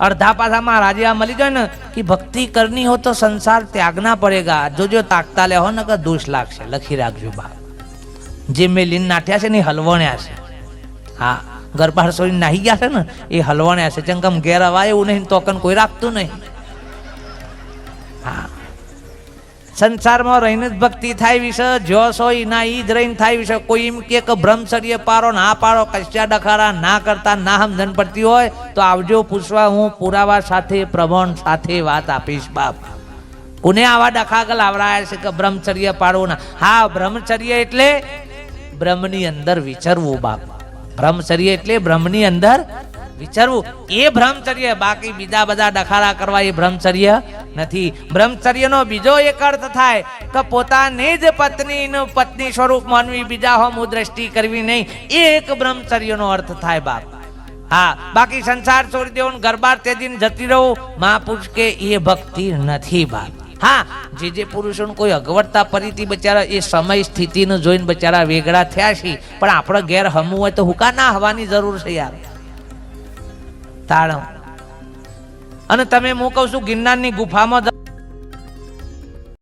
अर्धा पासा महाराज मली गए न कि भक्ति करनी हो तो संसार त्यागना पड़ेगा, जो जो ताकता ले हो न का दोष लागशे, लखी राखजो बाप। जे में लीन नाट्या छे ने हलवण्या छे, हाँ गरबा सोई नाही गया छे न ए हलवण्या छे, चंकम घेर अवाय एवुं नहीं तोकन कोई राखतुं नहीं। हाँ संसार में रहीने भक्ति थाय विषय जो सोई ना ई ज रहीने थाय विषय। कोई एम के ब्रह्मचर्य पारो ना पाड़ो, कश्या डखारा ना करता ना समझण पड़ती होय तो आवजो पूछवा, हूँ पुरावा साथे प्रमाण साथे वात आपीश बाप। कोने आवा डखागल आवराया छे के ब्रह्मचर्य पाड़ो ना? हाँ ब्रह्मचर्य एटले ब्रह्मनी अंदर विचरवुं बाप। ब्रह्मचर्य एटले ब्रह्मनी अंदर विचरवुं, ए ब्रह्मचर्य। बाकी बीजा बधा डखारा करवा ए ब्रह्मचर्य नथी। ब्रह्मचर्य नो बीजो एक अर्थ थाय के पोताने ज पत्नी स्वरूप मानवी, बीजा होम दृष्टि करवी नहीं, एक ब्रह्मचर्य नो अर्थ थाय बाप। हाँ बाकी संसार छोड़ी देवो गरबा तेजीने जती रहो, महापुरुष के ये भक्ति नथी बाप। हाँ जे पुरुषों कोई अगवड़ता परीती बचारा ए समय स्थिति ने जोईने बचारा वेगड़ा थया छे, पण आपणे घेर हमवुं होय तो हुका ना हवानी जरूर छे यार। ताळो अने तमे हूँ कहूं छुं गिरनाરની ગુફામાં